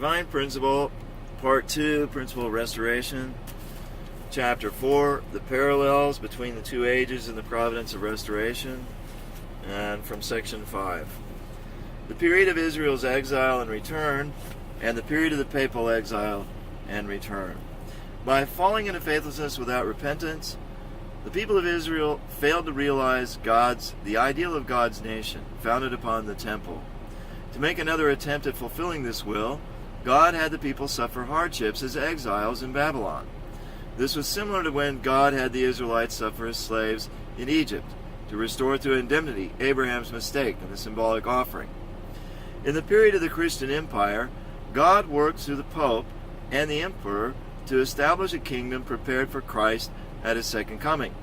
Divine Principle, Part 2, Principle of Restoration, Chapter 4, the parallels between the two ages in the Providence of Restoration, and from Section 5. The period of Israel's exile and return, and the period of the papal exile and return. By falling into faithlessness without repentance, the people of Israel failed to realize the ideal of God's nation, founded upon the temple. To make another attempt at fulfilling this will, God had the people suffer hardships as exiles in Babylon. This was similar to when God had the Israelites suffer as slaves in Egypt, to restore to indemnity Abraham's mistake in the symbolic offering. In the period of the Christian Empire, God worked through the Pope and the Emperor to establish a kingdom prepared for Christ at his second coming.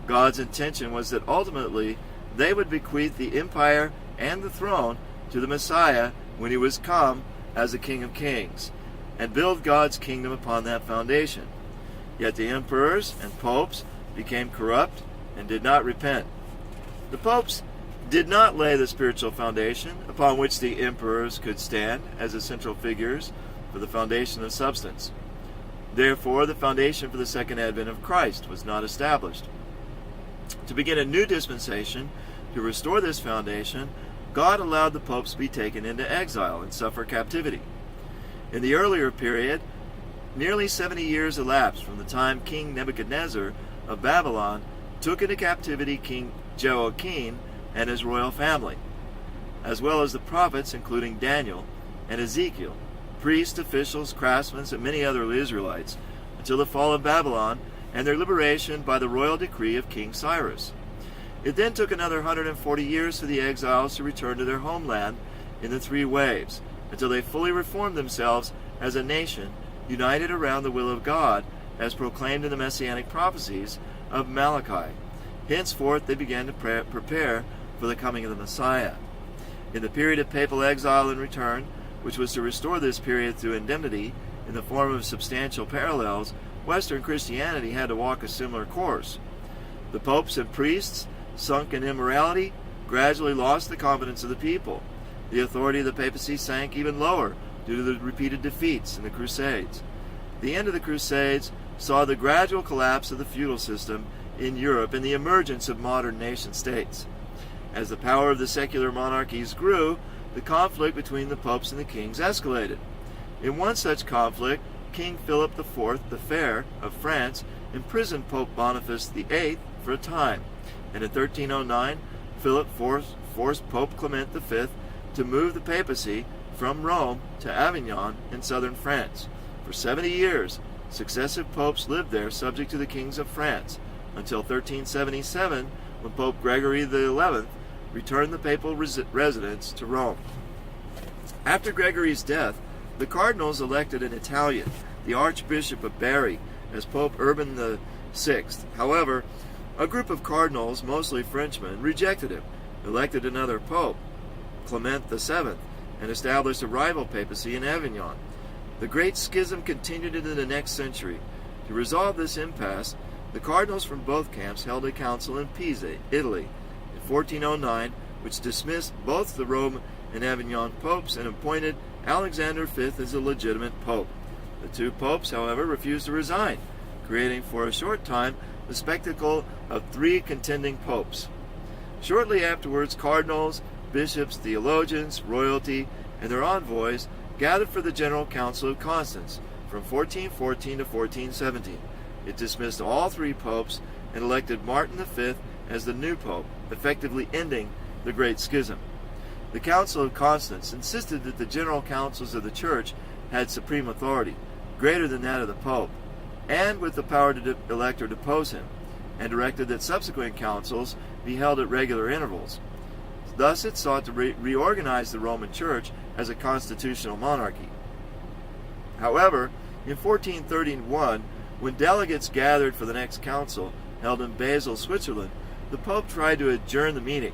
God's intention was that ultimately they would bequeath the empire and the throne to the Messiah when he was come as the King of Kings, and build God's kingdom upon that foundation. Yet the emperors and popes became corrupt and did not repent. The popes did not lay the spiritual foundation upon which the emperors could stand as the central figures for the foundation of substance. Therefore, the foundation for the second advent of Christ was not established. To begin a new dispensation, to restore this foundation, God allowed the popes to be taken into exile and suffer captivity. In the earlier period, nearly 70 years elapsed from the time King Nebuchadnezzar of Babylon took into captivity King Joachim and his royal family, as well as the prophets including Daniel and Ezekiel, priests, officials, craftsmen, and many other Israelites, until the fall of Babylon and their liberation by the royal decree of King Cyrus. It then took another 140 years for the exiles to return to their homeland in the three waves, until they fully reformed themselves as a nation united around the will of God, as proclaimed in the messianic prophecies of Malachi. Henceforth they began to prepare for the coming of the Messiah. In the period of papal exile and return, which was to restore this period through indemnity in the form of substantial parallels, Western Christianity had to walk a similar course. The popes and priests, sunk in immorality, gradually lost the confidence of the people. The authority of the papacy sank even lower due to the repeated defeats in the Crusades. The end of the Crusades saw the gradual collapse of the feudal system in Europe and the emergence of modern nation-states. As the power of the secular monarchies grew, the conflict between the popes and the kings escalated. In one such conflict, King Philip IV the Fair of France imprisoned Pope Boniface VIII for a time, and in 1309 Philip forced Pope Clement V to move the papacy from Rome to Avignon in southern France. For 70 years, successive popes lived there subject to the kings of France, until 1377, when Pope Gregory XI returned the papal residence to Rome. After Gregory's death, the cardinals elected an Italian, the Archbishop of Bari, as Pope Urban VI. However, a group of cardinals, mostly Frenchmen, rejected him, elected another pope, Clement VII, and established a rival papacy in Avignon. The Great Schism continued into the next century. To resolve this impasse, the cardinals from both camps held a council in Pisa, Italy, in 1409, which dismissed both the Rome and Avignon popes and appointed Alexander V as a legitimate pope. The two popes, however, refused to resign, creating for a short time the spectacle of three contending popes. Shortly afterwards, cardinals, bishops, theologians, royalty, and their envoys gathered for the General Council of Constance from 1414 to 1417. It dismissed all three popes and elected Martin V as the new pope, effectively ending the Great Schism. The Council of Constance insisted that the general councils of the Church had supreme authority, greater than that of the Pope, and with the power to elect or depose him, and directed that subsequent councils be held at regular intervals. Thus it sought to reorganize the Roman Church as a constitutional monarchy. However, in 1431, when delegates gathered for the next council, held in Basel, Switzerland, the Pope tried to adjourn the meeting.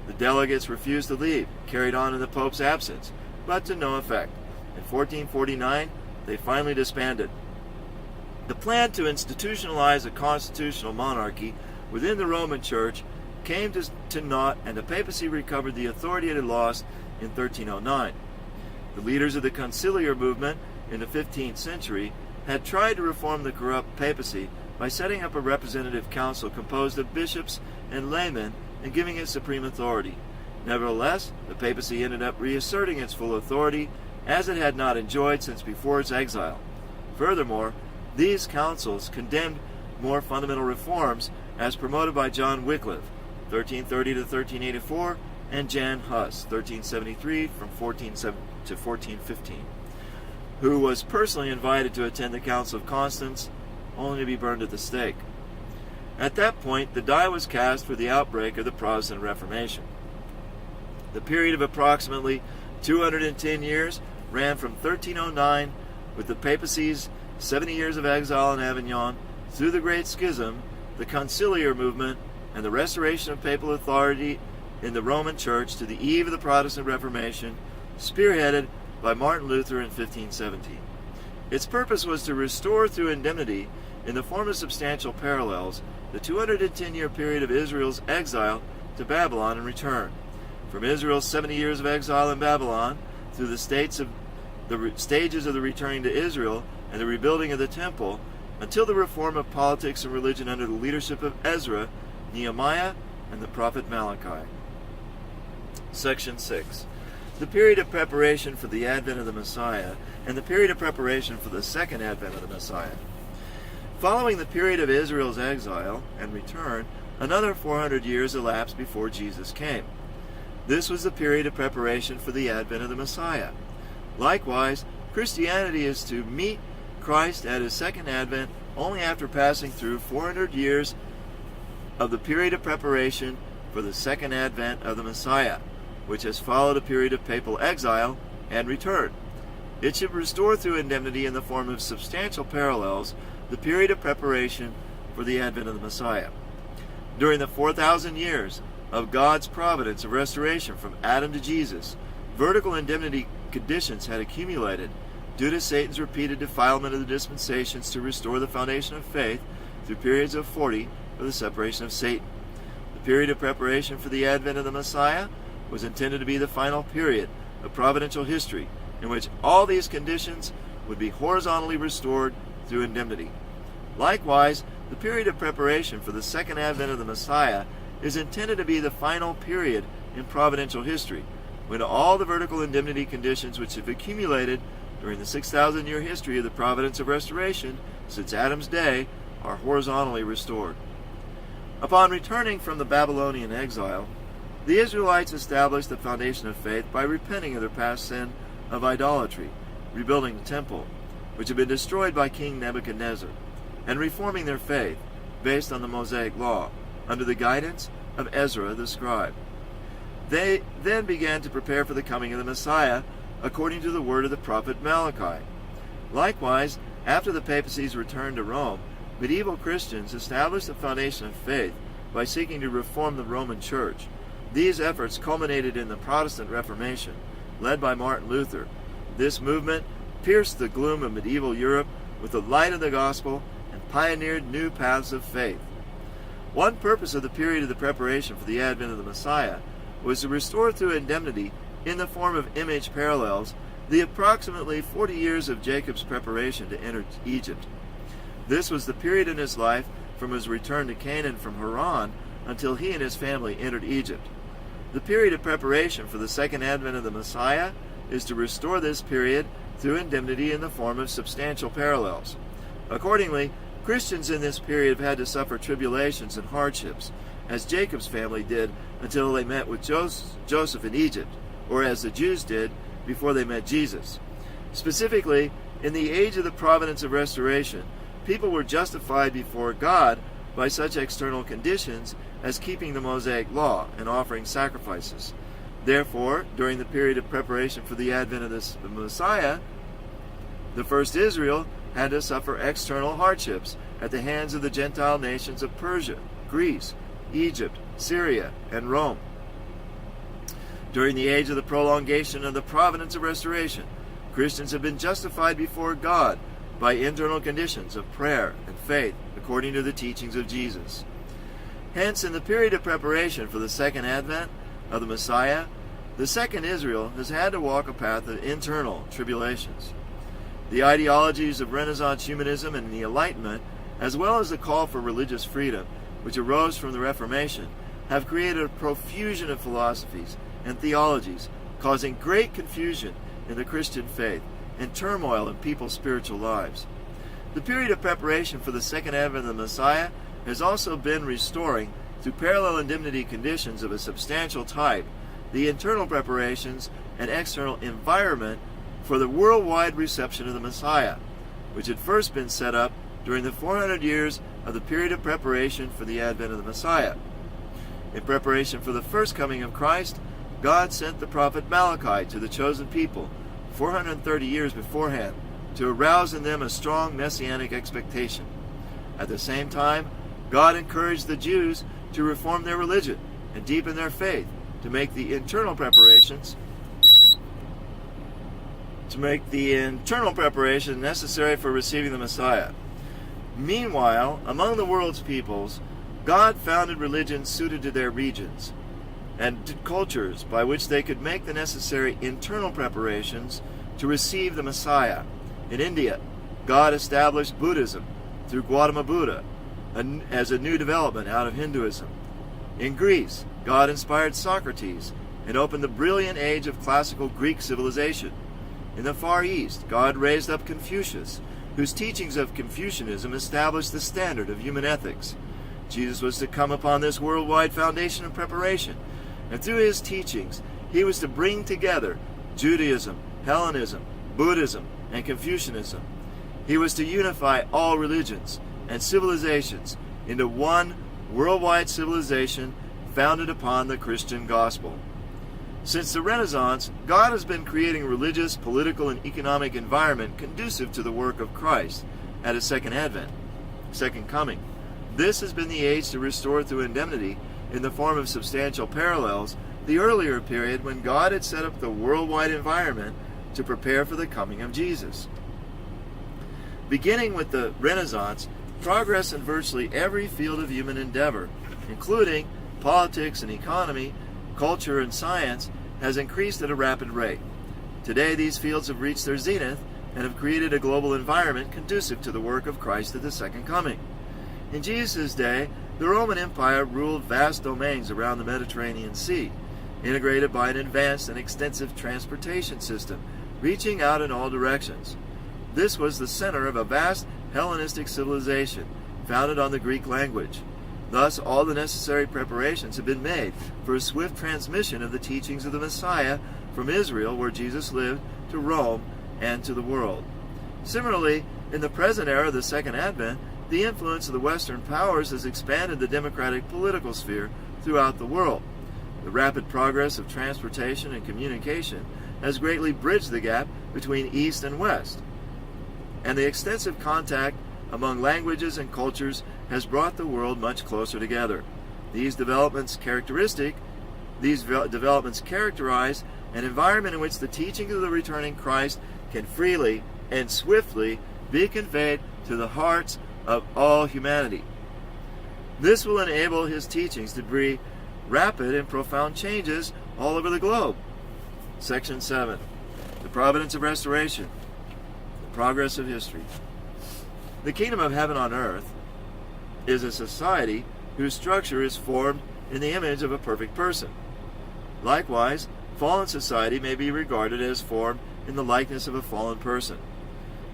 The delegates refused to leave, carried on in the Pope's absence, but to no effect. In 1449, they finally disbanded. The plan to institutionalize a constitutional monarchy within the Roman Church came to naught, and the papacy recovered the authority it had lost in 1309. The leaders of the conciliar movement in the 15th century had tried to reform the corrupt papacy by setting up a representative council composed of bishops and laymen and giving it supreme authority. Nevertheless, the papacy ended up reasserting its full authority, as it had not enjoyed since before its exile. Furthermore, these councils condemned more fundamental reforms as promoted by John Wycliffe, 1330 to 1384, and Jan Hus, 1373 from 1407 to 1415, who was personally invited to attend the Council of Constance, only to be burned at the stake. At that point, the die was cast for the outbreak of the Protestant Reformation. The period of approximately 210 years ran from 1309, with the papacy's 70 years of exile in Avignon, through the Great Schism, the conciliar movement, and the restoration of papal authority in the Roman Church to the eve of the Protestant Reformation, spearheaded by Martin Luther in 1517. Its purpose was to restore through indemnity, in the form of substantial parallels, the 210-year period of Israel's exile to Babylon and return. From Israel's 70 years of exile in Babylon, through the stages of the returning to Israel and the rebuilding of the temple, until the reform of politics and religion under the leadership of Ezra, Nehemiah, and the prophet Malachi. Section 6. The period of preparation for the advent of the Messiah, and the period of preparation for the second advent of the Messiah. Following the period of Israel's exile and return, another 400 years elapsed before Jesus came. This was the period of preparation for the advent of the Messiah. Likewise, Christianity is to meet Christ at his second advent only after passing through 400 years of the period of preparation for the second advent of the Messiah, which has followed a period of papal exile and return. It should restore through indemnity in the form of substantial parallels the period of preparation for the advent of the Messiah. During the 4,000 years of God's providence of restoration from Adam to Jesus, vertical indemnity conditions had accumulated due to Satan's repeated defilement of the dispensations to restore the foundation of faith through periods of 40 for the separation of Satan. The period of preparation for the advent of the Messiah was intended to be the final period of providential history in which all these conditions would be horizontally restored through indemnity. Likewise, the period of preparation for the second advent of the Messiah is intended to be the final period in providential history, when all the vertical indemnity conditions which have accumulated during the 6,000-year history of the Providence of Restoration since Adam's day are horizontally restored. Upon returning from the Babylonian exile, the Israelites established the foundation of faith by repenting of their past sin of idolatry, rebuilding the temple, which had been destroyed by King Nebuchadnezzar, and reforming their faith based on the Mosaic Law, under the guidance of Ezra the scribe. They then began to prepare for the coming of the Messiah, according to the word of the prophet Malachi. Likewise, after the papacy's return to Rome, medieval Christians established the foundation of faith by seeking to reform the Roman Church. These efforts culminated in the Protestant Reformation, led by Martin Luther. This movement pierced the gloom of medieval Europe with the light of the gospel and pioneered new paths of faith. One purpose of the period of the preparation for the advent of the Messiah was to restore through indemnity, in the form of image parallels, the approximately 40 years of Jacob's preparation to enter Egypt. This was the period in his life from his return to Canaan from Haran until he and his family entered Egypt. The period of preparation for the second advent of the Messiah is to restore this period through indemnity in the form of substantial parallels. Accordingly, Christians in this period have had to suffer tribulations and hardships, as Jacob's family did until they met with Joseph in Egypt, or as the Jews did before they met Jesus. Specifically, in the age of the Providence of Restoration, people were justified before God by such external conditions as keeping the Mosaic Law and offering sacrifices. Therefore, during the period of preparation for the advent of the Messiah, the first Israel had to suffer external hardships at the hands of the Gentile nations of Persia, Greece, Egypt, Syria, and Rome. During the age of the prolongation of the Providence of Restoration, Christians have been justified before God by internal conditions of prayer and faith according to the teachings of Jesus. Hence, in the period of preparation for the second advent of the Messiah, The second Israel has had to walk a path of internal tribulations. The ideologies of Renaissance humanism and the Enlightenment, as well as the call for religious freedom, which arose from the Reformation, have created a profusion of philosophies and theologies, causing great confusion in the Christian faith and turmoil in people's spiritual lives. The period of preparation for the second advent of the Messiah has also been restoring, through parallel indemnity conditions of a substantial type, the internal preparations and external environment for the worldwide reception of the Messiah, which had first been set up during the 400 years of the period of preparation for the advent of the Messiah. In preparation for the first coming of Christ, God sent the prophet Malachi to the chosen people 430 years beforehand to arouse in them a strong messianic expectation. At the same time, God encouraged the Jews to reform their religion and deepen their faith, to make the internal preparations necessary for receiving the Messiah. Meanwhile, among the world's peoples, God founded religions suited to their regions and cultures by which they could make the necessary internal preparations to receive the Messiah. In India, God established Buddhism through Gautama Buddha as a new development out of Hinduism. In Greece, God inspired Socrates and opened the brilliant age of classical Greek civilization. In the Far East, God raised up Confucius, whose teachings of Confucianism established the standard of human ethics. Jesus was to come upon this worldwide foundation of preparation, and through his teachings, he was to bring together Judaism, Hellenism, Buddhism, and Confucianism. He was to unify all religions and civilizations into one worldwide civilization founded upon the Christian gospel. Since the Renaissance, God has been creating a religious, political, and economic environment conducive to the work of Christ at his second coming. This has been the age to restore through indemnity, in the form of substantial parallels, the earlier period when God had set up the worldwide environment to prepare for the coming of Jesus. Beginning with the Renaissance, progress in virtually every field of human endeavor, including politics and economy, culture and science, has increased at a rapid rate. Today, these fields have reached their zenith and have created a global environment conducive to the work of Christ at the second coming. In Jesus' day, the Roman Empire ruled vast domains around the Mediterranean Sea, integrated by an advanced and extensive transportation system, reaching out in all directions. This was the center of a vast Hellenistic civilization, founded on the Greek language. Thus, all the necessary preparations have been made for a swift transmission of the teachings of the Messiah from Israel, where Jesus lived, to Rome and to the world. Similarly, in the present era of the Second Advent, the influence of the Western powers has expanded the democratic political sphere throughout the world. The rapid progress of transportation and communication has greatly bridged the gap between East and West, and the extensive contact among languages and cultures has brought the world much closer together. These developments characterize an environment in which the teaching of the returning Christ can freely and swiftly be conveyed to the hearts of all humanity. This will enable his teachings to bring rapid and profound changes all over the globe. Section 7. The Providence of Restoration. The Progress of History. The kingdom of heaven on earth is a society whose structure is formed in the image of a perfect person. Likewise, fallen society may be regarded as formed in the likeness of a fallen person.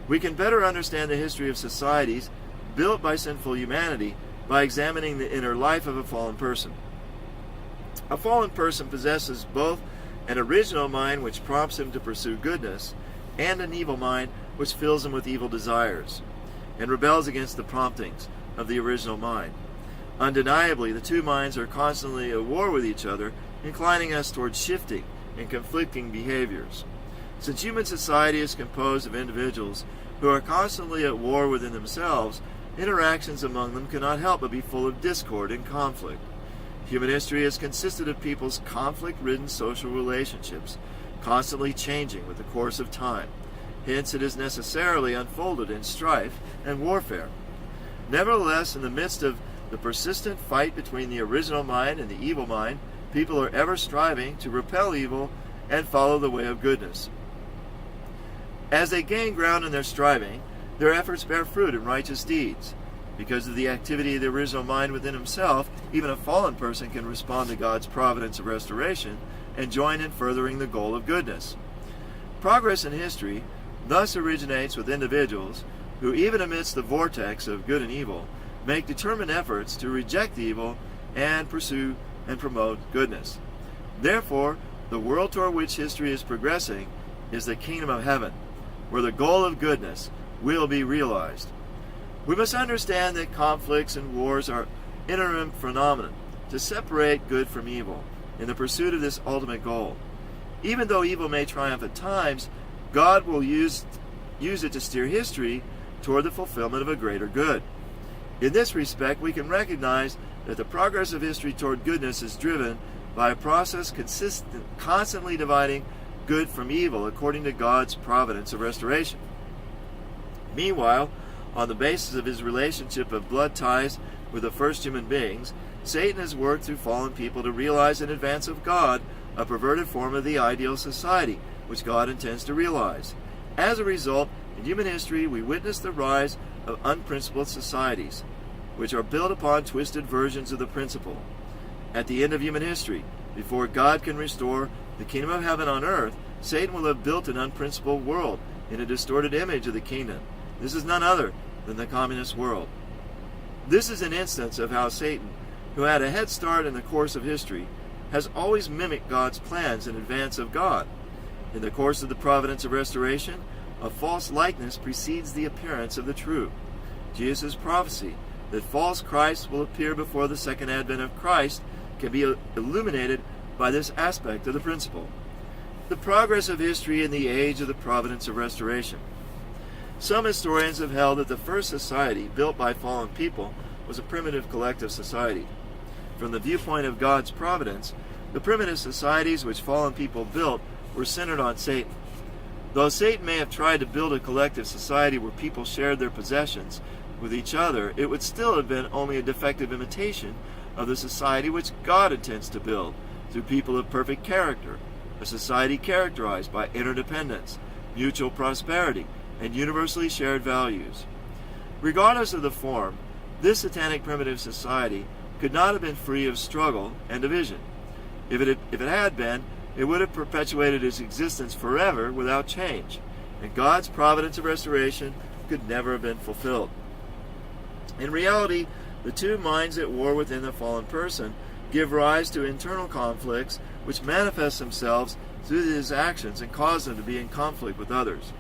We can better understand the history of societies built by sinful humanity by examining the inner life of a fallen person. A fallen person possesses both an original mind which prompts him to pursue goodness, and an evil mind which fills him with evil desires, and rebels against the promptings of the original mind. Undeniably, the two minds are constantly at war with each other, inclining us towards shifting and conflicting behaviors. Since human society is composed of individuals who are constantly at war within themselves, interactions among them cannot help but be full of discord and conflict. Human history has consisted of people's conflict-ridden social relationships, constantly changing with the course of time. Hence, it is necessarily unfolded in strife and warfare. Nevertheless, in the midst of the persistent fight between the original mind and the evil mind, people are ever striving to repel evil and follow the way of goodness. As they gain ground in their striving, their efforts bear fruit in righteous deeds. Because of the activity of the original mind within himself, even a fallen person can respond to God's providence of restoration and join in furthering the goal of goodness. Progress in history thus originates with individuals who, even amidst the vortex of good and evil, make determined efforts to reject evil and pursue and promote goodness. Therefore, the world toward which history is progressing is the kingdom of heaven, where the goal of goodness will be realized. We must understand that conflicts and wars are interim phenomena to separate good from evil in the pursuit of this ultimate goal. Even though evil may triumph at times, God will use it to steer history toward the fulfillment of a greater good. In this respect, we can recognize that the progress of history toward goodness is driven by a process constantly dividing good from evil according to God's providence of restoration. Meanwhile, on the basis of his relationship of blood ties with the first human beings, Satan has worked through fallen people to realize in advance of God a perverted form of the ideal society which God intends to realize. As a result, in human history, we witness the rise of unprincipled societies, which are built upon twisted versions of the principle. At the end of human history, before God can restore the kingdom of heaven on earth, Satan will have built an unprincipled world in a distorted image of the kingdom. This is none other than the communist world. This is an instance of how Satan, who had a head start in the course of history, has always mimicked God's plans in advance of God. In the course of the providence of restoration, a false likeness precedes the appearance of the true. Jesus' prophecy that false Christ will appear before the second advent of Christ can be illuminated by this aspect of the principle. The progress of history in the age of the providence of restoration. Some historians have held that the first society built by fallen people was a primitive collective society. From the viewpoint of God's providence, the primitive societies which fallen people built were centered on Satan. Though Satan may have tried to build a collective society where people shared their possessions with each other, it would still have been only a defective imitation of the society which God intends to build through people of perfect character, a society characterized by interdependence, mutual prosperity, and universally shared values. Regardless of the form, this satanic primitive society could not have been free of struggle and division. If it had been, it would have perpetuated its existence forever without change, and God's providence of restoration could never have been fulfilled. In reality, the two minds at war within the fallen person give rise to internal conflicts which manifest themselves through his actions and cause him to be in conflict with others.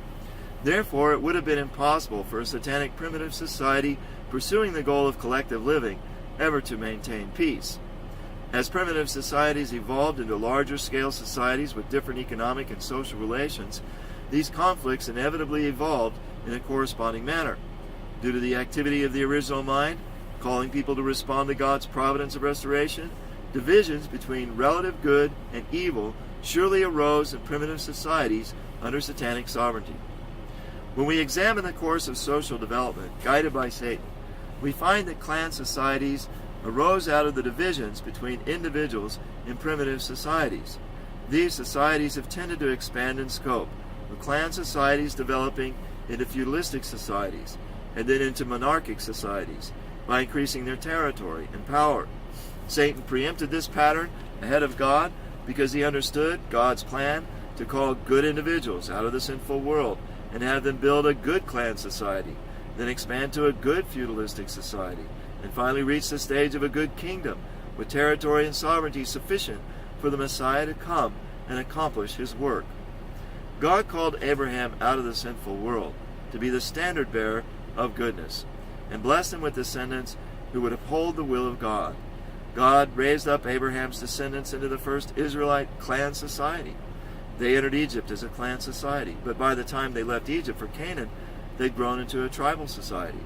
Therefore, it would have been impossible for a satanic primitive society pursuing the goal of collective living ever to maintain peace. As primitive societies evolved into larger scale societies with different economic and social relations, these conflicts inevitably evolved in a corresponding manner. Due to the activity of the original mind, calling people to respond to God's providence of restoration, divisions between relative good and evil surely arose in primitive societies under satanic sovereignty. When we examine the course of social development guided by Satan, we find that clan societies arose out of the divisions between individuals in primitive societies. These societies have tended to expand in scope, with clan societies developing into feudalistic societies and then into monarchic societies by increasing their territory and power. Satan preempted this pattern ahead of God because he understood God's plan to call good individuals out of the sinful world and have them build a good clan society, then expand to a good feudalistic society, and finally reach the stage of a good kingdom with territory and sovereignty sufficient for the Messiah to come and accomplish his work. God called Abraham out of the sinful world to be the standard bearer of goodness, and blessed him with descendants who would uphold the will of God. God raised up Abraham's descendants into the first Israelite clan society. They entered Egypt as a clan society, but by the time they left Egypt for Canaan, they'd grown into a tribal society.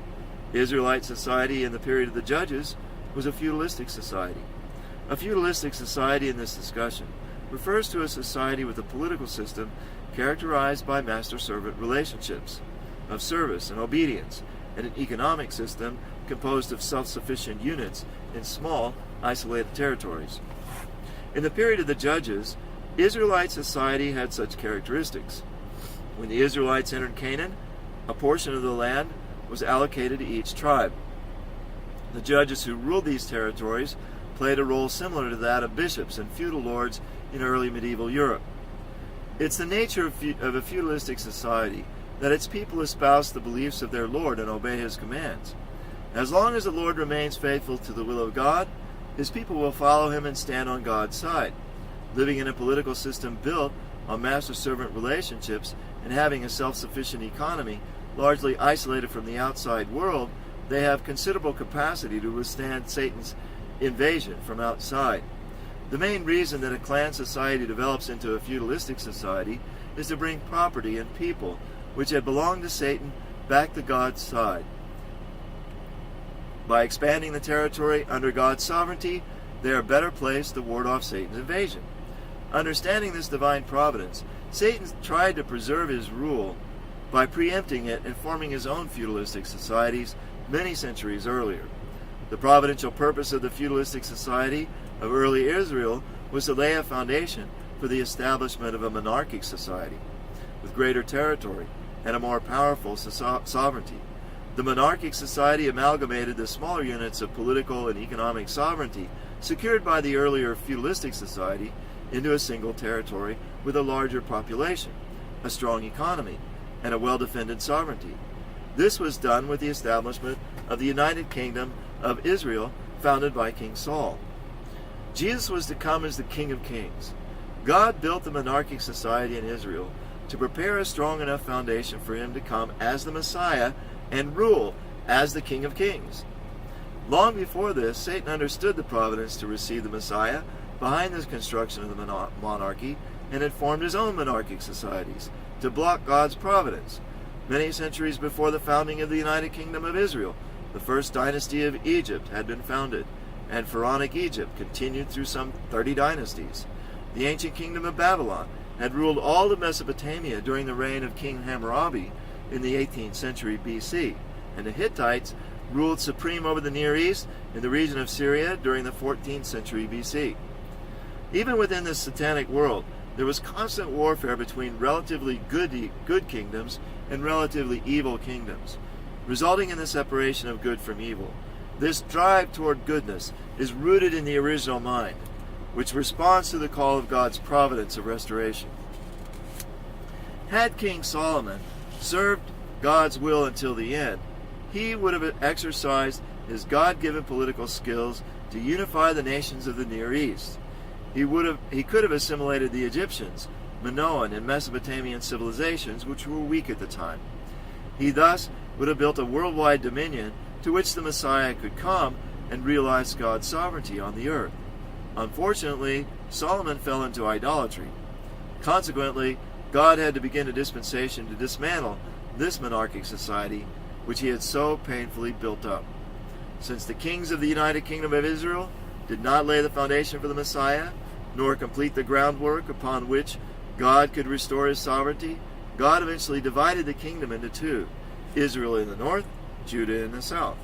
Israelite society in the period of the Judges was a feudalistic society. A feudalistic society in this discussion refers to a society with a political system characterized by master-servant relationships of service and obedience, and an economic system composed of self-sufficient units in small, isolated territories. In the period of the Judges, Israelite society had such characteristics. When the Israelites entered Canaan, a portion of the land was allocated to each tribe. The judges who ruled these territories played a role similar to that of bishops and feudal lords in early medieval Europe. It's the nature of a feudalistic society that its people espouse the beliefs of their Lord and obey his commands. As long as the Lord remains faithful to the will of God, his people will follow him and stand on God's side. Living in a political system built on master-servant relationships and having a self-sufficient economy, largely isolated from the outside world, they have considerable capacity to withstand Satan's invasion from outside. The main reason that a clan society develops into a feudalistic society is to bring property and people, which had belonged to Satan, back to God's side. By expanding the territory under God's sovereignty, they are better placed to ward off Satan's invasion. Understanding this divine providence, Satan tried to preserve his rule by preempting it and forming his own feudalistic societies many centuries earlier. The providential purpose of the feudalistic society of early Israel was to lay a foundation for the establishment of a monarchic society with greater territory and a more powerful sovereignty. The monarchic society amalgamated the smaller units of political and economic sovereignty secured by the earlier feudalistic society into a single territory with a larger population, a strong economy, and a well-defended sovereignty. This was done with the establishment of the United Kingdom of Israel, founded by King Saul. Jesus was to come as the King of Kings. God built the monarchic society in Israel to prepare a strong enough foundation for him to come as the Messiah and rule as the King of Kings. Long before this, Satan understood the providence to receive the Messiah behind the construction of the monarchy and had formed his own monarchic societies to block God's providence. Many centuries before the founding of the United Kingdom of Israel, the first dynasty of Egypt had been founded, and Pharaonic Egypt continued through some 30 dynasties. The ancient kingdom of Babylon had ruled all of Mesopotamia during the reign of King Hammurabi in the 18th century BC, and the Hittites ruled supreme over the Near East in the region of Syria during the 14th century BC. Even within this satanic world, there was constant warfare between relatively good kingdoms and relatively evil kingdoms, resulting in the separation of good from evil. This drive toward goodness is rooted in the original mind, which responds to the call of God's providence of restoration. Had King Solomon served God's will until the end, he would have exercised his God-given political skills to unify the nations of the Near East. He could have assimilated the Egyptians, Minoan, and Mesopotamian civilizations, which were weak at the time. He thus would have built a worldwide dominion to which the Messiah could come and realize God's sovereignty on the earth. Unfortunately, Solomon fell into idolatry. Consequently, God had to begin a dispensation to dismantle this monarchic society, which he had so painfully built up. Since the kings of the United Kingdom of Israel did not lay the foundation for the Messiah, nor complete the groundwork upon which God could restore his sovereignty, God eventually divided the kingdom into two, Israel in the north, Judah in the south.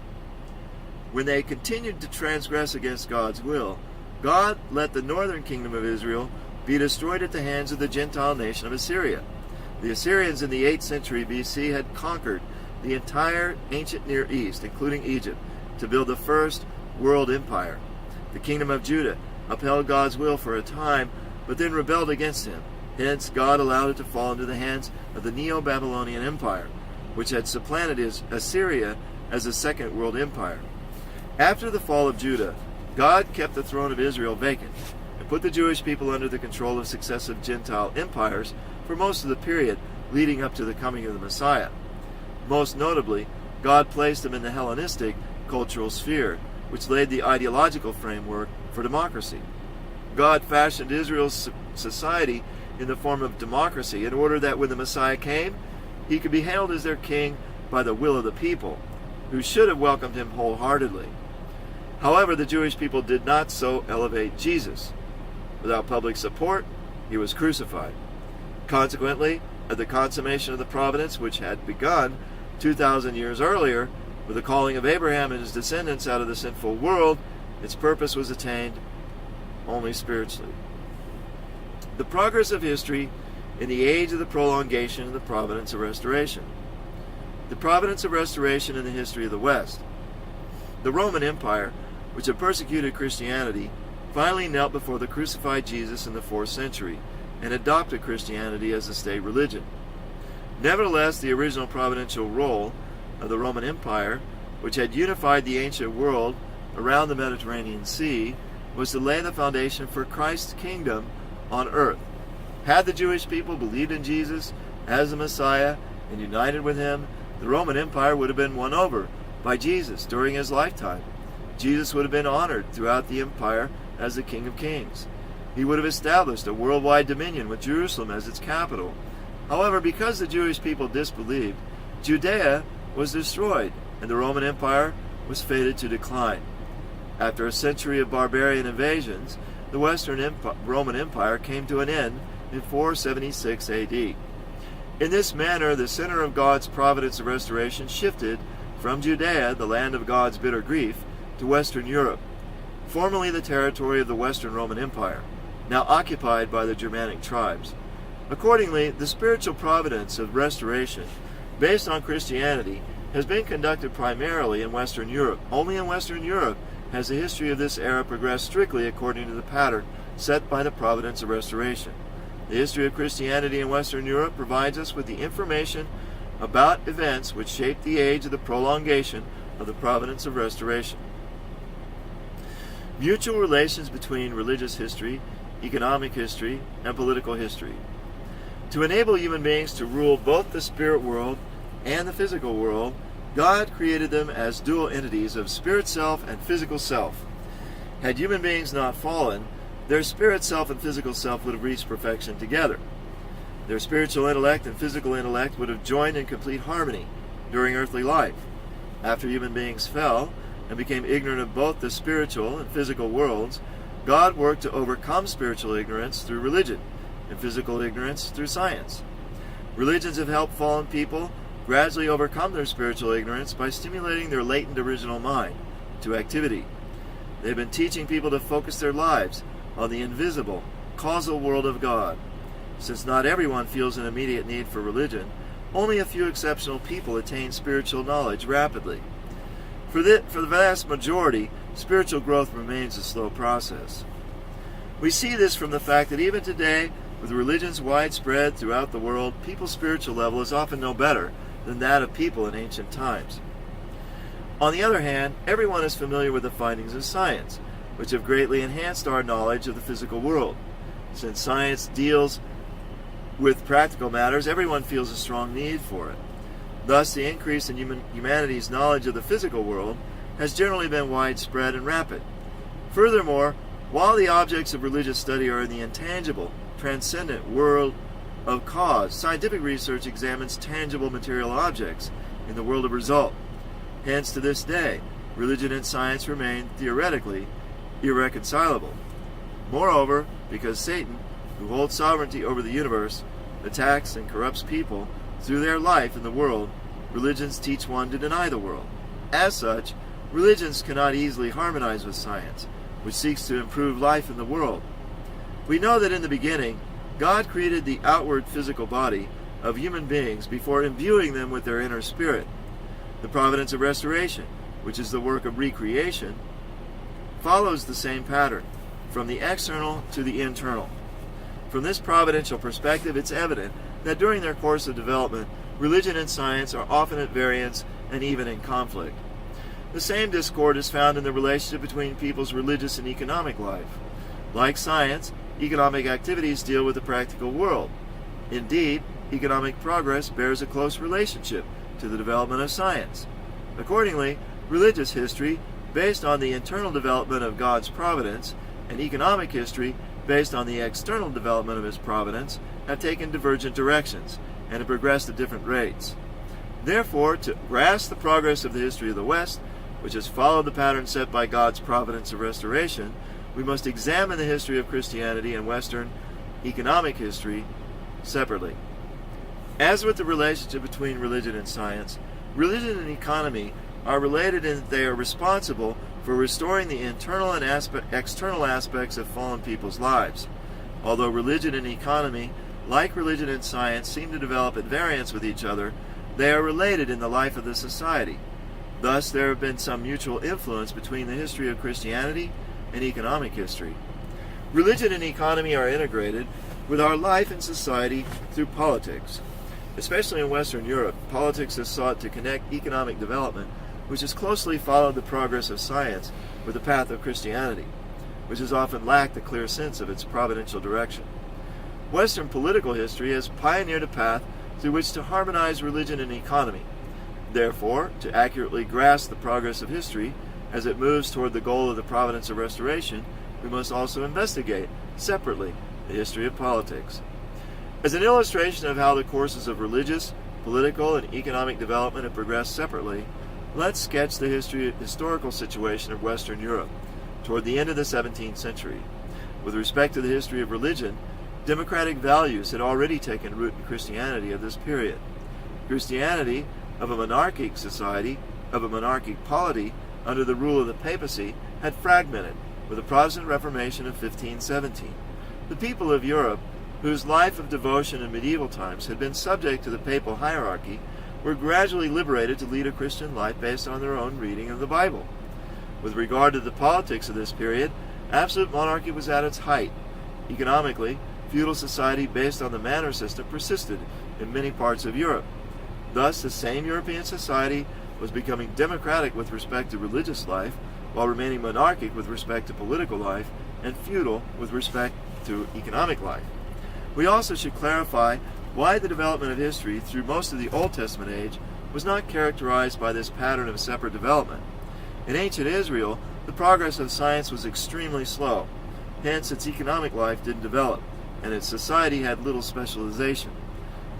When they continued to transgress against God's will, God let the northern kingdom of Israel be destroyed at the hands of the Gentile nation of Assyria. The Assyrians in the 8th century BC had conquered the entire ancient Near East, including Egypt, to build the first world empire. The kingdom of Judah upheld God's will for a time, but then rebelled against him. Hence, God allowed it to fall into the hands of the Neo-Babylonian Empire, which had supplanted Assyria as the second world empire. After the fall of Judah, God kept the throne of Israel vacant and put the Jewish people under the control of successive Gentile empires for most of the period leading up to the coming of the Messiah. Most notably, God placed them in the Hellenistic cultural sphere, which laid the ideological framework for democracy. God fashioned Israel's society in the form of democracy in order that when the Messiah came, he could be hailed as their king by the will of the people, who should have welcomed him wholeheartedly. However, the Jewish people did not so elevate Jesus. Without public support, he was crucified. Consequently, at the consummation of the providence which had begun 2,000 years earlier, with the calling of Abraham and his descendants out of the sinful world, its purpose was attained only spiritually. The progress of history in the age of the prolongation and the providence of restoration. The providence of restoration in the history of the West. The Roman Empire, which had persecuted Christianity, finally knelt before the crucified Jesus in the 4th century and adopted Christianity as the state religion. Nevertheless, the original providential role of the Roman Empire, which had unified the ancient world around the Mediterranean Sea, was to lay the foundation for Christ's kingdom on earth. Had the Jewish people believed in Jesus as the Messiah and united with him, the Roman Empire would have been won over by Jesus during his lifetime. Jesus would have been honored throughout the empire as the King of Kings. He would have established a worldwide dominion with Jerusalem as its capital. However, because the Jewish people disbelieved, Judea was destroyed and the Roman Empire was fated to decline. After a century of barbarian invasions, the Western Roman Empire came to an end in 476 AD. In this manner, the center of God's providence of restoration shifted from Judea, the land of God's bitter grief, to Western Europe, formerly the territory of the Western Roman Empire, now occupied by the Germanic tribes. Accordingly, the spiritual providence of restoration, based on Christianity, has been conducted primarily in Western Europe. Only in Western Europe has the history of this era progressed strictly according to the pattern set by the providence of restoration. The history of Christianity in Western Europe provides us with the information about events which shaped the age of the prolongation of the providence of restoration. Mutual relations between religious history, economic history, and political history. To enable human beings to rule both the spirit world and the physical world, God created them as dual entities of spirit self and physical self. Had human beings not fallen, their spirit self and physical self would have reached perfection together. Their spiritual intellect and physical intellect would have joined in complete harmony during earthly life. After human beings fell and became ignorant of both the spiritual and physical worlds, God worked to overcome spiritual ignorance through religion and physical ignorance through science. Religions have helped fallen people gradually overcome their spiritual ignorance by stimulating their latent original mind to activity. They've been teaching people to focus their lives on the invisible, causal world of God. Since not everyone feels an immediate need for religion, only a few exceptional people attain spiritual knowledge rapidly. For the vast majority, spiritual growth remains a slow process. We see this from the fact that even today, with religions widespread throughout the world, people's spiritual level is often no better than that of people in ancient times. On the other hand, everyone is familiar with the findings of science, which have greatly enhanced our knowledge of the physical world. Since science deals with practical matters, everyone feels a strong need for it. Thus, the increase in humanity's knowledge of the physical world has generally been widespread and rapid. Furthermore, while the objects of religious study are in the intangible, transcendent world of cause, scientific research examines tangible material objects in the world of result. Hence, to this day, religion and science remain theoretically irreconcilable. Moreover, because Satan, who holds sovereignty over the universe, attacks and corrupts people through their life in the world, religions teach one to deny the world. As such, religions cannot easily harmonize with science, which seeks to improve life in the world. We know that in the beginning, God created the outward physical body of human beings before imbuing them with their inner spirit. The providence of restoration, which is the work of recreation, follows the same pattern, from the external to the internal. From this providential perspective, it's evident that during their course of development, religion and science are often at variance and even in conflict. The same discord is found in the relationship between people's religious and economic life. Like science, economic activities deal with the practical world. Indeed, economic progress bears a close relationship to the development of science. Accordingly, religious history, based on the internal development of God's providence, and economic history, based on the external development of His providence, have taken divergent directions and have progressed at different rates. Therefore, to grasp the progress of the history of the West, which has followed the pattern set by God's providence of restoration, we must examine the history of Christianity and Western economic history separately. As with the relationship between religion and science, religion and economy are related in that they are responsible for restoring the internal and external aspects of fallen people's lives. Although religion and economy, like religion and science, seem to develop at variance with each other, they are related in the life of the society. Thus, there have been some mutual influence between the history of Christianity and economic history. Religion and economy are integrated with our life and society through politics. Especially in Western Europe, politics has sought to connect economic development, which has closely followed the progress of science, with the path of Christianity, which has often lacked a clear sense of its providential direction. Western political history has pioneered a path through which to harmonize religion and economy. Therefore, to accurately grasp the progress of history as it moves toward the goal of the Providence of Restoration, we must also investigate, separately, the history of politics. As an illustration of how the courses of religious, political, and economic development have progressed separately, let's sketch the historical situation of Western Europe toward the end of the 17th century. With respect to the history of religion, democratic values had already taken root in Christianity of this period. Christianity, of a monarchic society, of a monarchic polity, under the rule of the papacy, had fragmented with the Protestant Reformation of 1517. The people of Europe, whose life of devotion in medieval times had been subject to the papal hierarchy, were gradually liberated to lead a Christian life based on their own reading of the Bible. With regard to the politics of this period, absolute monarchy was at its height. Economically, feudal society based on the manor system persisted in many parts of Europe. Thus, the same European society was becoming democratic with respect to religious life, while remaining monarchic with respect to political life, and feudal with respect to economic life. We also should clarify why the development of history through most of the Old Testament age was not characterized by this pattern of separate development. In ancient Israel, the progress of science was extremely slow. Hence, its economic life didn't develop, and its society had little specialization.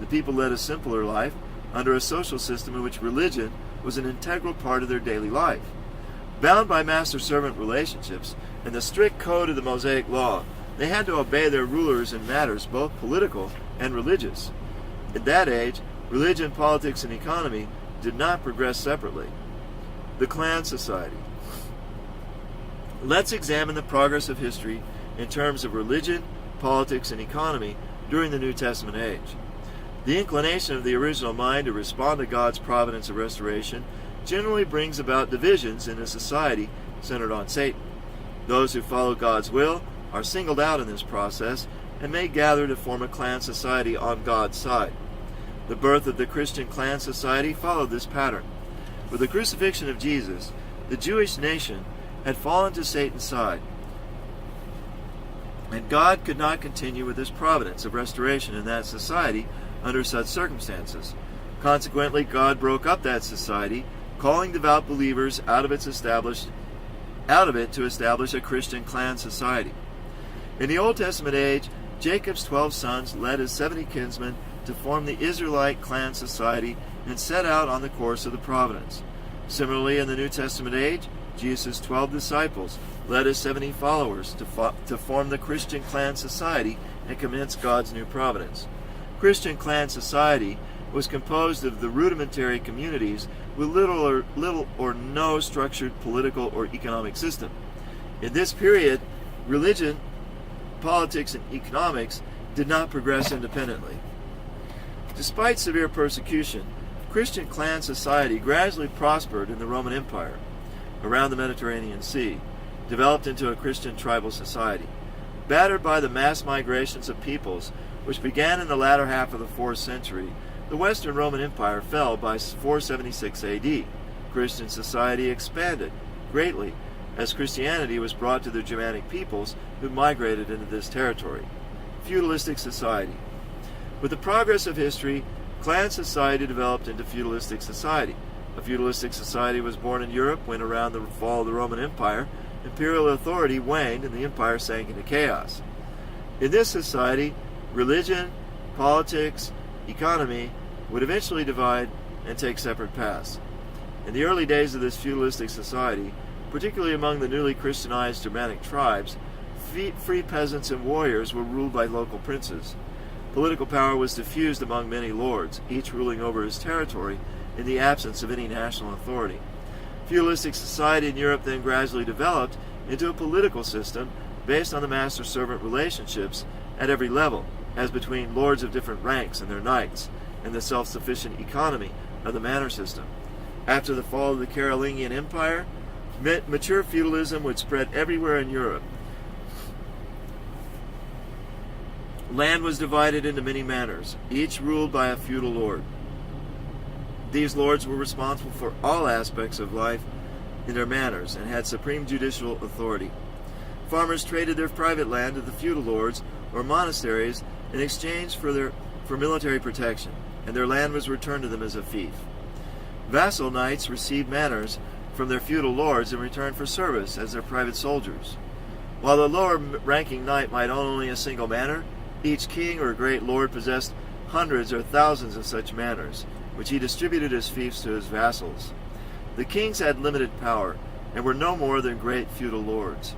The people led a simpler life under a social system in which religion was an integral part of their daily life. Bound by master-servant relationships and the strict code of the Mosaic Law, they had to obey their rulers in matters both political and religious. In that age, religion, politics, and economy did not progress separately. The clan society. Let's examine the progress of history in terms of religion, politics, and economy during the New Testament age. The inclination of the original mind to respond to God's providence of restoration generally brings about divisions in a society centered on Satan. Those who follow God's will are singled out in this process and may gather to form a clan society on God's side. The birth of the Christian clan society followed this pattern. With the crucifixion of Jesus, the Jewish nation had fallen to Satan's side, and God could not continue with his providence of restoration in that society under such circumstances. Consequently, God broke up that society, calling devout believers out of it to establish a Christian clan society. In the Old Testament age, Jacob's 12 sons led his 70 kinsmen to form the Israelite clan society and set out on the course of the providence. Similarly, in the New Testament age, Jesus' 12 disciples led his 70 followers to form the Christian clan society and commence God's new providence. Christian clan society was composed of the rudimentary communities with little or no structured political or economic system. In this period, religion, politics, and economics did not progress independently. Despite severe persecution, Christian clan society gradually prospered in the Roman Empire around the Mediterranean Sea, developed into a Christian tribal society. Battered by the mass migrations of peoples, which began in the latter half of the 4th century, the Western Roman Empire fell by 476 AD. Christian society expanded greatly as Christianity was brought to the Germanic peoples who migrated into this territory. Feudalistic society. With the progress of history, clan society developed into feudalistic society. A feudalistic society was born in Europe when, around the fall of the Roman Empire, imperial authority waned and the empire sank into chaos. In this society, religion, politics, economy would eventually divide and take separate paths. In the early days of this feudalistic society, particularly among the newly Christianized Germanic tribes, free peasants and warriors were ruled by local princes. Political power was diffused among many lords, each ruling over his territory in the absence of any national authority. Feudalistic society in Europe then gradually developed into a political system based on the master-servant relationships at every level, as between lords of different ranks and their knights, and the self-sufficient economy of the manor system. After the fall of the Carolingian Empire, mature feudalism would spread everywhere in Europe. Land was divided into many manors, each ruled by a feudal lord. These lords were responsible for all aspects of life in their manors and had supreme judicial authority. Farmers traded their private land to the feudal lords or monasteries in exchange for military protection, and their land was returned to them as a fief. Vassal knights received manors from their feudal lords in return for service as their private soldiers. While the lower-ranking knight might own only a single manor, each king or great lord possessed hundreds or thousands of such manors, which he distributed as fiefs to his vassals. The kings had limited power and were no more than great feudal lords.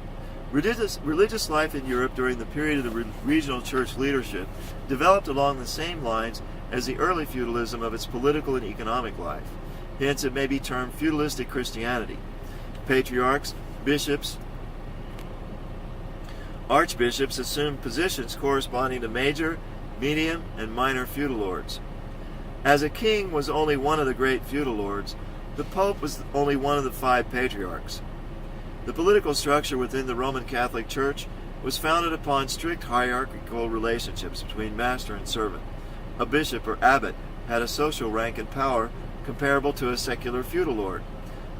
Religious life in Europe during the period of the regional church leadership developed along the same lines as the early feudalism of its political and economic life. Hence, it may be termed feudalistic Christianity. Patriarchs, bishops, archbishops assumed positions corresponding to major, medium, and minor feudal lords. As a king was only one of the great feudal lords, the Pope was only one of the 5 patriarchs. The political structure within the Roman Catholic Church was founded upon strict hierarchical relationships between master and servant. A bishop or abbot had a social rank and power comparable to a secular feudal lord.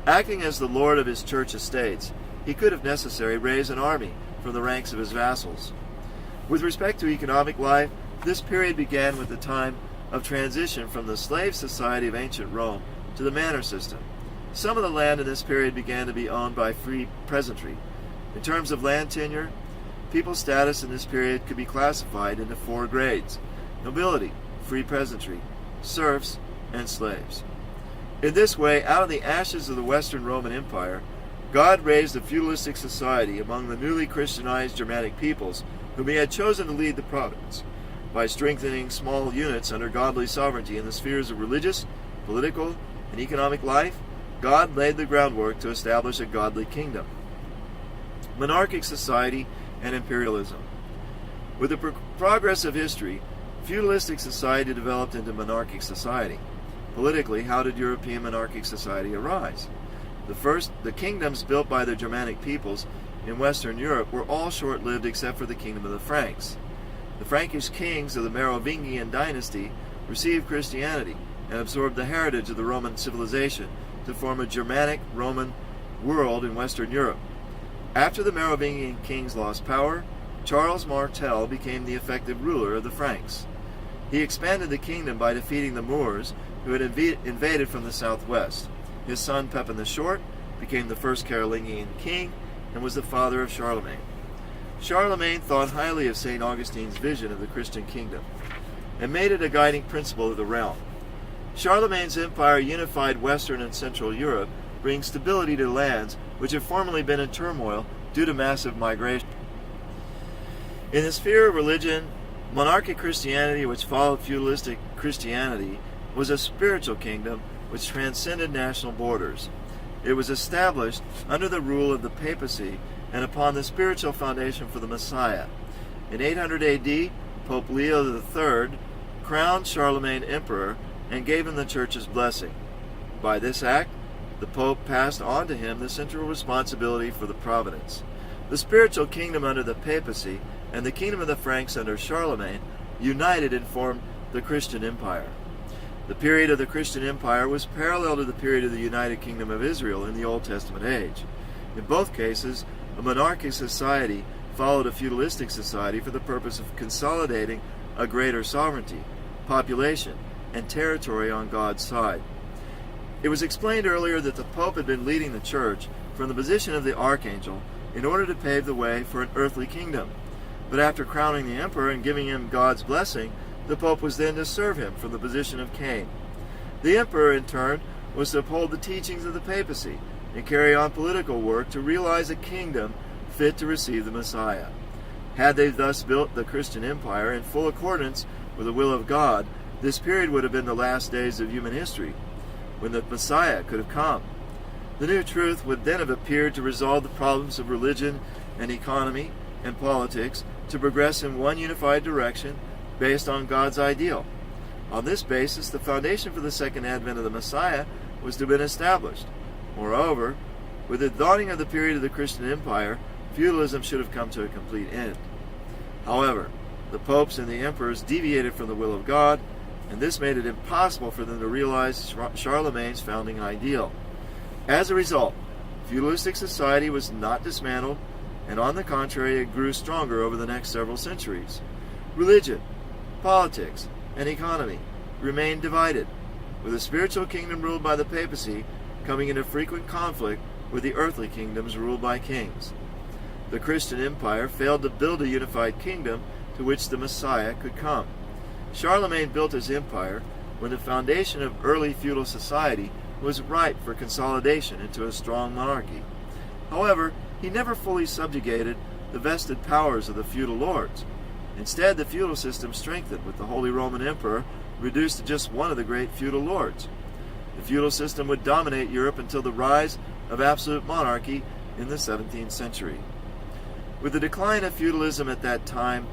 Acting as the lord of his church estates, he could, if necessary, raise an army from the ranks of his vassals. With respect to economic life, this period began with the time of transition from the slave society of ancient Rome to the manor system. Some of the land in this period began to be owned by free peasantry. In terms of land tenure, people's status in this period could be classified into 4 grades: nobility, free peasantry, serfs, and slaves. In this way, out of the ashes of the Western Roman Empire, God raised a feudalistic society among the newly Christianized Germanic peoples whom he had chosen to lead the province. By strengthening small units under godly sovereignty in the spheres of religious, political, and economic life, God laid the groundwork to establish a godly kingdom. Monarchic society and imperialism. With the progress of history, feudalistic society developed into monarchic society. Politically, how did European monarchic society arise? The kingdoms built by the Germanic peoples in Western Europe were all short-lived except for the kingdom of the Franks. The Frankish kings of the Merovingian dynasty received Christianity and absorbed the heritage of the Roman civilization to form a Germanic Roman world in Western Europe. After the Merovingian kings lost power, Charles Martel became the effective ruler of the Franks. He expanded the kingdom by defeating the Moors, who had invaded from the southwest. His son Pepin the Short became the first Carolingian king and was the father of Charlemagne. Charlemagne thought highly of St. Augustine's vision of the Christian kingdom and made it a guiding principle of the realm. Charlemagne's empire unified Western and Central Europe, bringing stability to lands which had formerly been in turmoil due to massive migration. In the sphere of religion, monarchic Christianity, which followed feudalistic Christianity, was a spiritual kingdom which transcended national borders. It was established under the rule of the papacy and upon the spiritual foundation for the Messiah. In 800 AD, Pope Leo III crowned Charlemagne emperor and gave him the church's blessing. By this act, the Pope passed on to him the central responsibility for the providence. The spiritual kingdom under the papacy and the kingdom of the Franks under Charlemagne united and formed the Christian Empire. The period of the Christian Empire was parallel to the period of the United Kingdom of Israel in the Old Testament age. In both cases, a monarchic society followed a feudalistic society for the purpose of consolidating a greater sovereignty, population, and territory on God's side. It was explained earlier that the Pope had been leading the Church from the position of the Archangel in order to pave the way for an earthly kingdom. But after crowning the emperor and giving him God's blessing, the Pope was then to serve him from the position of Cain. The emperor, in turn, was to uphold the teachings of the papacy and carry on political work to realize a kingdom fit to receive the Messiah. Had they thus built the Christian Empire in full accordance with the will of God, this period would have been the last days of human history, when the Messiah could have come. The new truth would then have appeared to resolve the problems of religion and economy and politics, to progress in one unified direction based on God's ideal. On this basis, the foundation for the second advent of the Messiah was to have been established. Moreover, with the dawning of the period of the Christian Empire, feudalism should have come to a complete end. However, the popes and the emperors deviated from the will of God, and this made it impossible for them to realize Charlemagne's founding ideal. As a result, feudalistic society was not dismantled, and on the contrary, it grew stronger over the next several centuries. Religion, politics, and economy remained divided, with the spiritual kingdom ruled by the papacy coming into frequent conflict with the earthly kingdoms ruled by kings. The Christian Empire failed to build a unified kingdom to which the Messiah could come. Charlemagne built his empire when the foundation of early feudal society was ripe for consolidation into a strong monarchy. However, he never fully subjugated the vested powers of the feudal lords. Instead, the feudal system strengthened with the Holy Roman Emperor reduced to just one of the great feudal lords. The feudal system would dominate Europe until the rise of absolute monarchy in the 17th century. With the decline of feudalism at that time,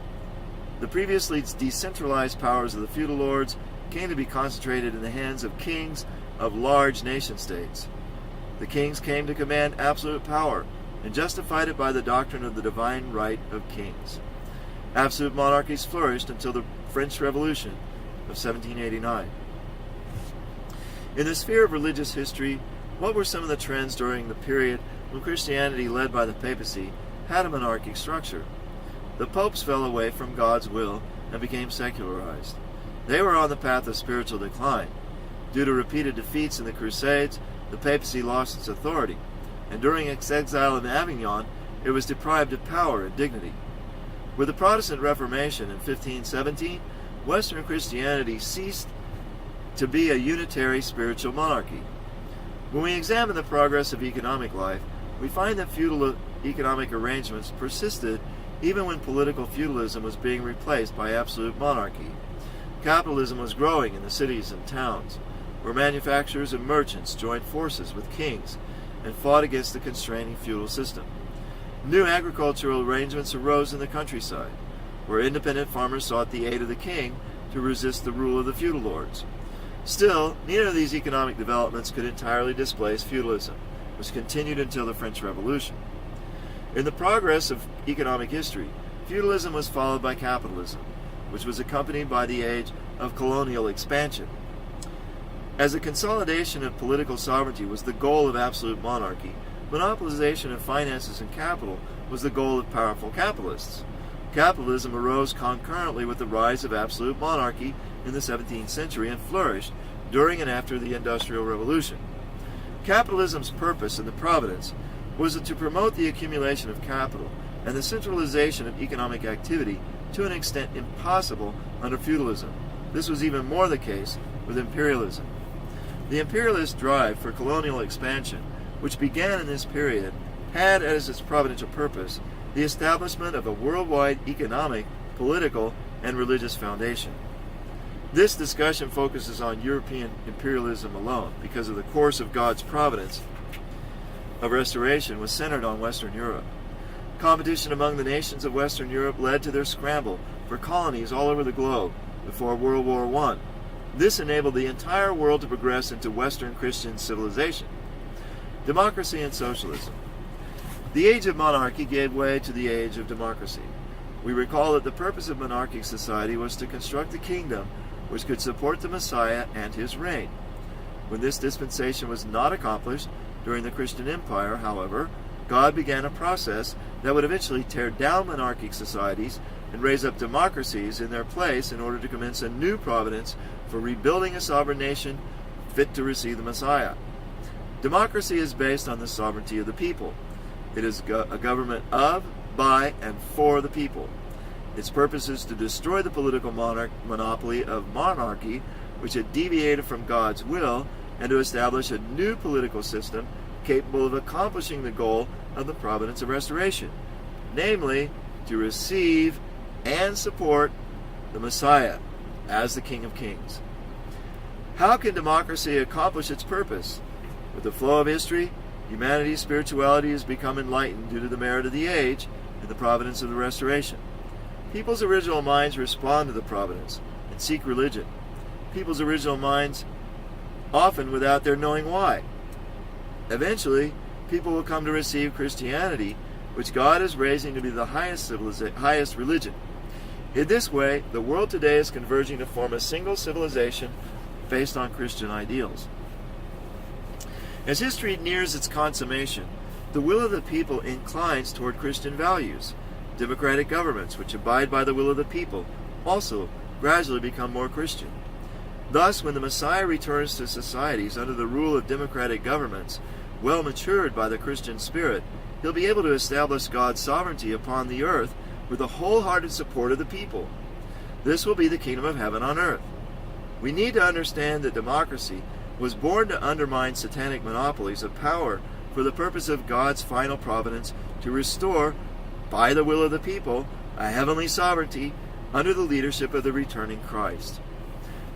the previously decentralized powers of the feudal lords came to be concentrated in the hands of kings of large nation-states. The kings came to command absolute power and justified it by the doctrine of the divine right of kings. Absolute monarchies flourished until the French Revolution of 1789. In the sphere of religious history, what were some of the trends during the period when Christianity, led by the papacy, had a monarchic structure? The popes fell away from God's will and became secularized. They were on the path of spiritual decline. Due to repeated defeats in the Crusades, the papacy lost its authority, and during its exile in Avignon, it was deprived of power and dignity. With the Protestant Reformation in 1517, Western Christianity ceased to be a unitary spiritual monarchy. When we examine the progress of economic life, we find that feudal economic arrangements persisted even when political feudalism was being replaced by absolute monarchy. Capitalism was growing in the cities and towns, where manufacturers and merchants joined forces with kings and fought against the constraining feudal system. New agricultural arrangements arose in the countryside, where independent farmers sought the aid of the king to resist the rule of the feudal lords. Still, neither of these economic developments could entirely displace feudalism, which continued until the French Revolution. In the progress of economic history, feudalism was followed by capitalism, which was accompanied by the age of colonial expansion. As the consolidation of political sovereignty was the goal of absolute monarchy, monopolization of finances and capital was the goal of powerful capitalists. Capitalism arose concurrently with the rise of absolute monarchy in the 17th century and flourished during and after the Industrial Revolution. Capitalism's purpose in the Providence was to promote the accumulation of capital and the centralization of economic activity to an extent impossible under feudalism. This was even more the case with imperialism. The imperialist drive for colonial expansion, which began in this period, had as its providential purpose the establishment of a worldwide economic, political, and religious foundation. This discussion focuses on European imperialism alone because of the course of God's providence of restoration was centered on Western Europe. Competition among the nations of Western Europe led to their scramble for colonies all over the globe before World War I. This enabled the entire world to progress into Western Christian civilization. Democracy and socialism. The age of monarchy gave way to the age of democracy. We recall that the purpose of monarchic society was to construct a kingdom which could support the Messiah and his reign. When this dispensation was not accomplished during the Christian Empire, however, God began a process that would eventually tear down monarchic societies and raise up democracies in their place in order to commence a new providence for rebuilding a sovereign nation fit to receive the Messiah. Democracy is based on the sovereignty of the people. It is a government of, by, and for the people. Its purpose is to destroy the political monopoly of monarchy, which had deviated from God's will, and to establish a new political system capable of accomplishing the goal of the Providence of Restoration, namely, to receive and support the Messiah as the King of Kings. How can democracy accomplish its purpose? With the flow of history, Humanity's spirituality has become enlightened due to the merit of the age and the providence of the restoration. People's original minds respond to the providence and seek religion. People's original minds often without their knowing why. Eventually, people will come to receive Christianity, which God is raising to be the highest religion. In this way, the world today is converging to form a single civilization based on Christian ideals. As history nears its consummation, the will of the people inclines toward Christian values. Democratic governments, which abide by the will of the people, also gradually become more Christian. Thus, when the Messiah returns to societies under the rule of democratic governments, well matured by the Christian spirit, he'll be able to establish God's sovereignty upon the earth with the wholehearted support of the people. This will be the kingdom of heaven on earth. We need to understand that democracy was born to undermine satanic monopolies of power for the purpose of God's final providence to restore, by the will of the people, a heavenly sovereignty under the leadership of the returning Christ.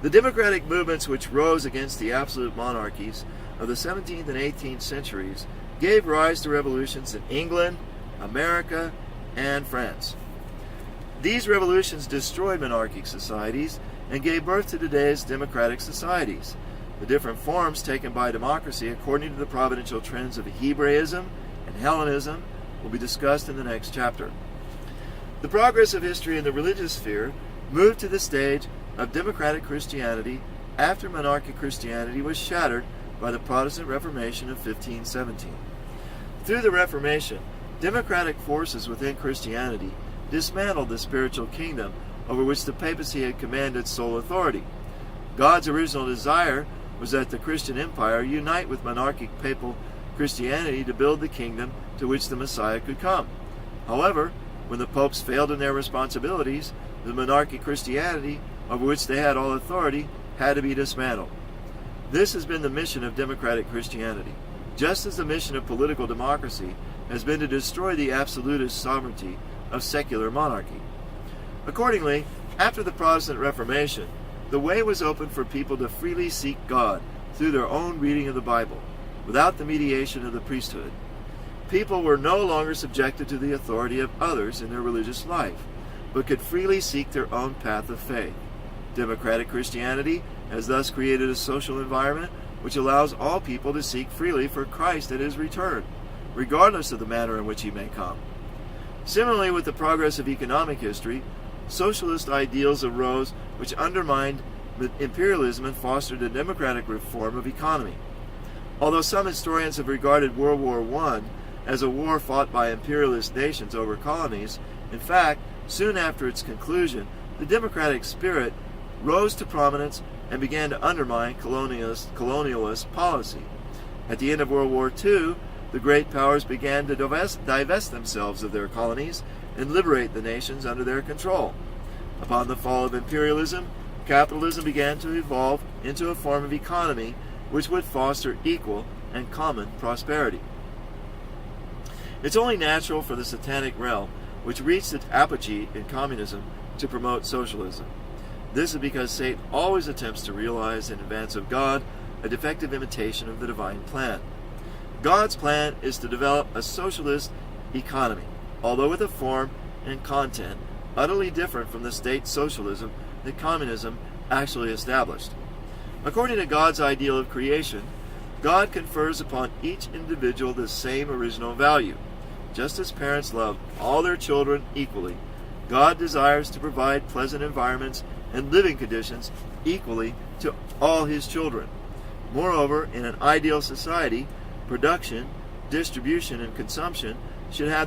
The democratic movements which rose against the absolute monarchies of the 17th and 18th centuries gave rise to revolutions in England, America, and France. These revolutions destroyed monarchic societies and gave birth to today's democratic societies. The different forms taken by democracy according to the providential trends of Hebraism and Hellenism will be discussed in the next chapter. The progress of history in the religious sphere moved to the stage of democratic Christianity after monarchic Christianity was shattered by the Protestant Reformation of 1517. Through the Reformation, democratic forces within Christianity dismantled the spiritual kingdom over which the papacy had commanded sole authority. God's original desire was that the Christian empire unite with monarchic papal Christianity to build the kingdom to which the Messiah could come. However, when the popes failed in their responsibilities, the monarchic Christianity, over which they had all authority, had to be dismantled. This has been the mission of democratic Christianity, just as the mission of political democracy has been to destroy the absolutist sovereignty of secular monarchy. Accordingly, after the Protestant Reformation, the way was open for people to freely seek God through their own reading of the Bible, without the mediation of the priesthood. People were no longer subjected to the authority of others in their religious life, but could freely seek their own path of faith. Democratic Christianity has thus created a social environment which allows all people to seek freely for Christ at his return, regardless of the manner in which he may come. Similarly, with the progress of economic history, socialist ideals arose which undermined imperialism and fostered a democratic reform of economy. Although some historians have regarded World War I as a war fought by imperialist nations over colonies, in fact, soon after its conclusion, the democratic spirit rose to prominence and began to undermine colonialist policy. At the end of World War II, the great powers began to divest themselves of their colonies and liberate the nations under their control. Upon the fall of imperialism, capitalism began to evolve into a form of economy which would foster equal and common prosperity. It's only natural for the satanic realm, which reached its apogee in communism, to promote socialism. This is because Satan always attempts to realize in advance of God a defective imitation of the divine plan. God's plan is to develop a socialist economy, although with a form and content utterly different from the state socialism that communism actually established. According to God's ideal of creation, God confers upon each individual the same original value. Just as parents love all their children equally, God desires to provide pleasant environments and living conditions equally to all his children. Moreover, in an ideal society, production, distribution, and consumption should have